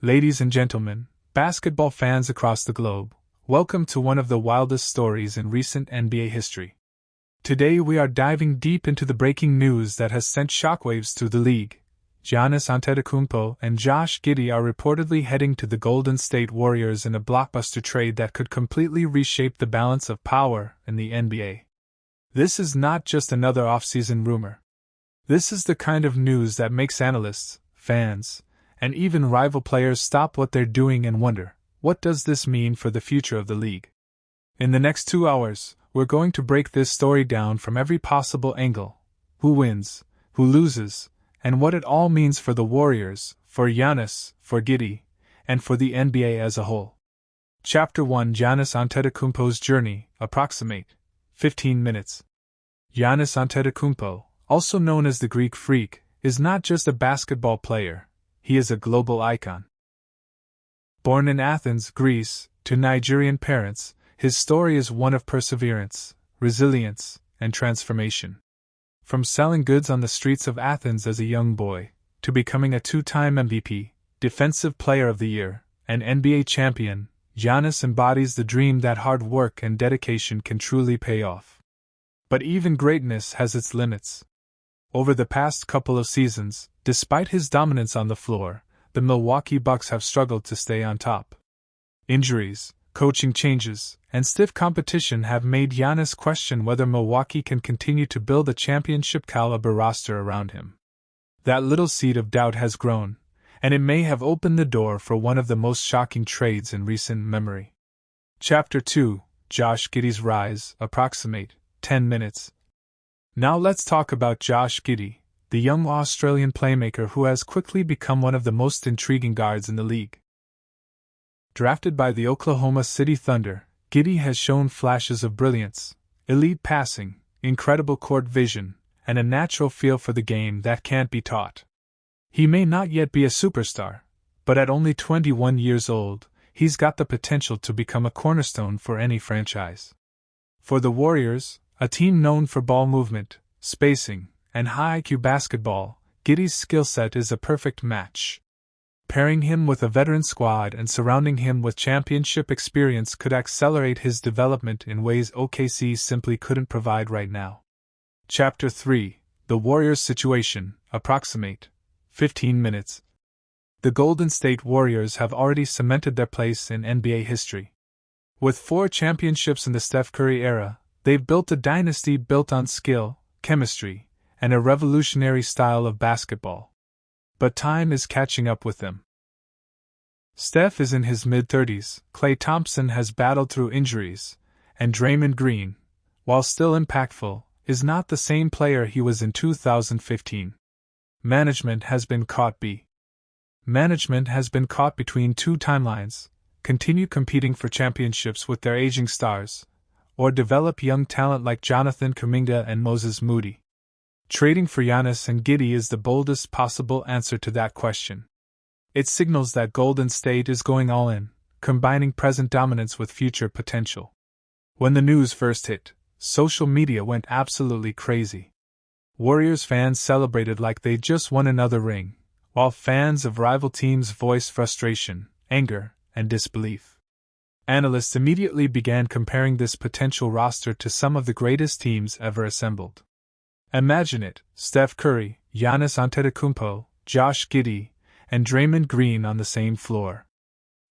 Ladies and gentlemen, basketball fans across the globe, welcome to one of the wildest stories in recent NBA history. Today we are diving deep into the breaking news that has sent shockwaves through the league. Giannis Antetokounmpo and Josh Giddey are reportedly heading to the Golden State Warriors in a blockbuster trade that could completely reshape the balance of power in the NBA. This is not just another off-season rumor. This is the kind of news that makes analysts, fans, and even rival players stop what they're doing and wonder, what does this mean for the future of the league? In the next 2 hours, we're going to break this story down from every possible angle: who wins, who loses, and what it all means for the Warriors, for Giannis, for Giddey, and for the NBA as a whole. Chapter 1: Giannis Antetokounmpo's Journey, approximate 15 minutes. Giannis Antetokounmpo, also known as the Greek Freak, is not just a basketball player. He is a global icon. Born in Athens, Greece, to Nigerian parents, his story is one of perseverance, resilience, and transformation. From selling goods on the streets of Athens as a young boy, to becoming a two-time MVP, Defensive Player of the Year, and NBA champion, Giannis embodies the dream that hard work and dedication can truly pay off. But even greatness has its limits. Over the past couple of seasons, despite his dominance on the floor, the Milwaukee Bucks have struggled to stay on top. Injuries, coaching changes, and stiff competition have made Giannis question whether Milwaukee can continue to build a championship-caliber roster around him. That little seed of doubt has grown, and it may have opened the door for one of the most shocking trades in recent memory. Chapter 2: Josh Giddey's Rise, approximate 10 minutes. Now let's talk about Josh Giddey, the young Australian playmaker who has quickly become one of the most intriguing guards in the league. Drafted by the Oklahoma City Thunder, Giddey has shown flashes of brilliance, elite passing, incredible court vision, and a natural feel for the game that can't be taught. He may not yet be a superstar, but at only 21 years old, he's got the potential to become a cornerstone for any franchise. For the Warriors, a team known for ball movement, spacing, and high IQ basketball, Giddey's skill set is a perfect match. Pairing him with a veteran squad and surrounding him with championship experience could accelerate his development in ways OKC simply couldn't provide right now. Chapter 3: The Warriors Situation, approximate 15 minutes. The Golden State Warriors have already cemented their place in NBA history. With 4 championships in the Steph Curry era, they've built a dynasty built on skill, chemistry, and a revolutionary style of basketball. But time is catching up with them. Steph is in his mid-30s, Klay Thompson has battled through injuries, and Draymond Green, while still impactful, is not the same player he was in 2015. Management has been caught between two timelines: continue competing for championships with their aging stars, or develop young talent like Jonathan Kuminga and Moses Moody. Trading for Giannis and Giddey is the boldest possible answer to that question. It signals that Golden State is going all in, combining present dominance with future potential. When the news first hit, social media went absolutely crazy. Warriors fans celebrated like they just won another ring, while fans of rival teams voiced frustration, anger, and disbelief. Analysts immediately began comparing this potential roster to some of the greatest teams ever assembled. Imagine it: Steph Curry, Giannis Antetokounmpo, Josh Giddey, and Draymond Green on the same floor.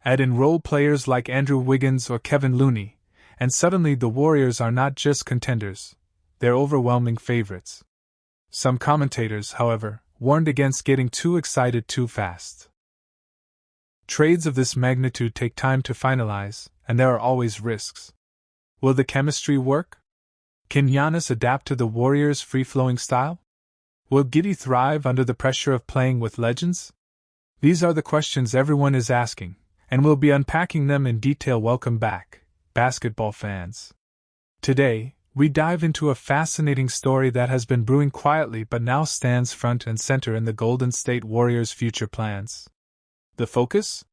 Add in role players like Andrew Wiggins or Kevin Looney, and suddenly the Warriors are not just contenders, they're overwhelming favorites. Some commentators, however, warned against getting too excited too fast. Trades of this magnitude take time to finalize, and there are always risks. Will the chemistry work? Can Giannis adapt to the Warriors' free-flowing style? Will Giddey thrive under the pressure of playing with legends? These are the questions everyone is asking, and we'll be unpacking them in detail. Welcome back, basketball fans. Today, we dive into a fascinating story that has been brewing quietly but now stands front and center in the Golden State Warriors' future plans. The focus?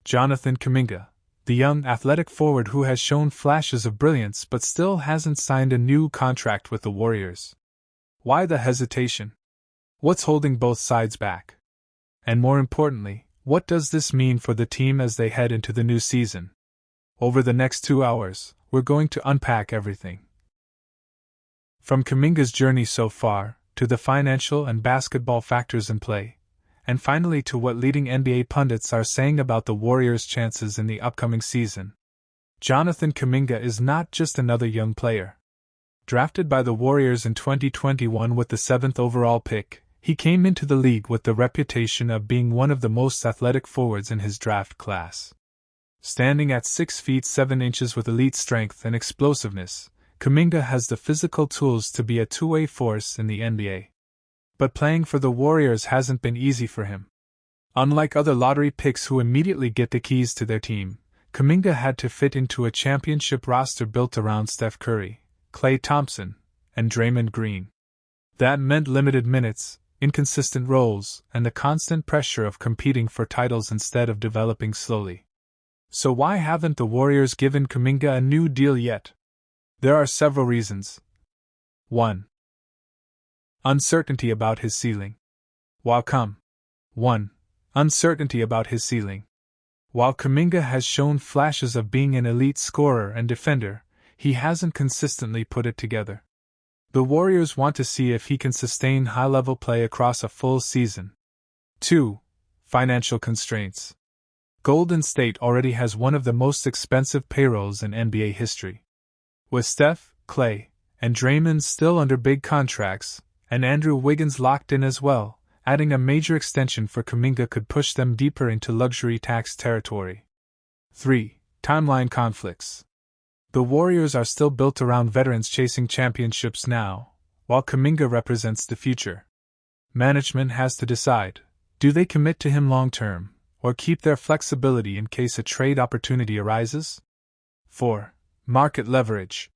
Jonathan Kuminga, the young athletic forward who has shown flashes of brilliance but still hasn't signed a new contract with the Warriors. Why the hesitation? What's holding both sides back? And more importantly, What does this mean for the team as they head into the new season? Over the next 2 hours, we're going to unpack everything. From Kuminga's journey so far, to the financial and basketball factors in play, and finally to what leading NBA pundits are saying about the Warriors' chances in the upcoming season. Jonathan Kuminga is not just another young player. Drafted by the Warriors in 2021 with the 7th overall pick, he came into the league with the reputation of being one of the most athletic forwards in his draft class. Standing at 6 feet 7 inches with elite strength and explosiveness, Kuminga has the physical tools to be a two-way force in the NBA. But playing for the Warriors hasn't been easy for him. Unlike other lottery picks who immediately get the keys to their team, Kuminga had to fit into a championship roster built around Steph Curry, Klay Thompson, and Draymond Green. That meant limited minutes, inconsistent roles, and the constant pressure of competing for titles instead of developing slowly. So why haven't the Warriors given Kuminga a new deal yet? There are several reasons. 1. Uncertainty about his ceiling. While Kuminga has shown flashes of being an elite scorer and defender, he hasn't consistently put it together. The Warriors want to see if he can sustain high-level play across a full season. 2. Financial constraints. Golden State already has one of the most expensive payrolls in NBA history. With Steph, Klay, and Draymond still under big contracts, and Andrew Wiggins locked in as well, adding a major extension for Kuminga could push them deeper into luxury tax territory. 3. Timeline conflicts. The Warriors are still built around veterans chasing championships now, while Kuminga represents the future. Management has to decide, do they commit to him long-term, or keep their flexibility in case a trade opportunity arises? 4. Market leverage.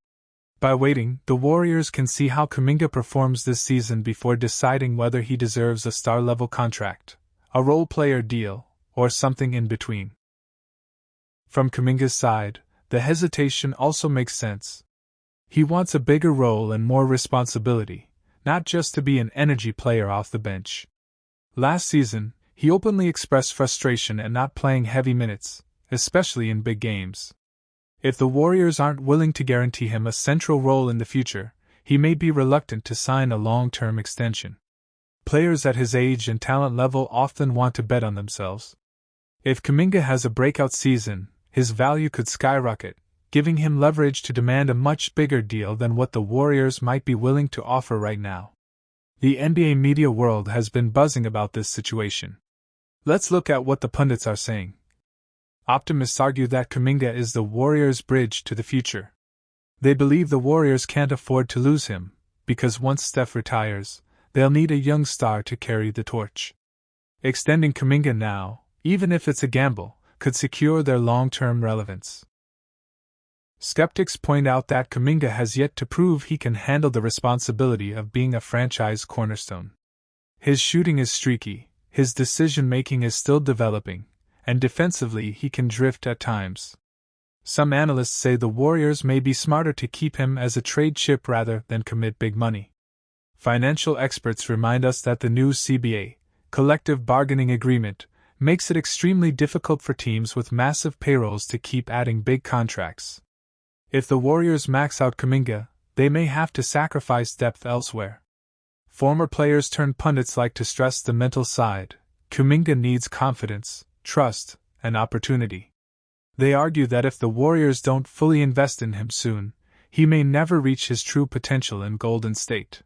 By waiting, the Warriors can see how Kuminga performs this season before deciding whether he deserves a star-level contract, a role-player deal, or something in between. From Kuminga's side, the hesitation also makes sense. He wants a bigger role and more responsibility, not just to be an energy player off the bench. Last season, he openly expressed frustration at not playing heavy minutes, especially in big games. If the Warriors aren't willing to guarantee him a central role in the future, he may be reluctant to sign a long-term extension. Players at his age and talent level often want to bet on themselves. If Kuminga has a breakout season, his value could skyrocket, giving him leverage to demand a much bigger deal than what the Warriors might be willing to offer right now. The NBA media world has been buzzing about this situation. Let's look at what the pundits are saying. Optimists argue that Kuminga is the Warriors' bridge to the future. They believe the Warriors can't afford to lose him, because once Steph retires, they'll need a young star to carry the torch. Extending Kuminga now, even if it's a gamble, could secure their long-term relevance. Skeptics point out that Kuminga has yet to prove he can handle the responsibility of being a franchise cornerstone. His shooting is streaky, his decision-making is still developing, and defensively he can drift at times. Some analysts say the Warriors may be smarter to keep him as a trade chip rather than commit big money. Financial experts remind us that the new CBA, collective bargaining agreement, makes it extremely difficult for teams with massive payrolls to keep adding big contracts. If the Warriors max out Kuminga, they may have to sacrifice depth elsewhere. Former players turned pundits like to stress the mental side. Kuminga needs confidence, trust, and opportunity. They argue that if the Warriors don't fully invest in him soon, he may never reach his true potential in Golden State.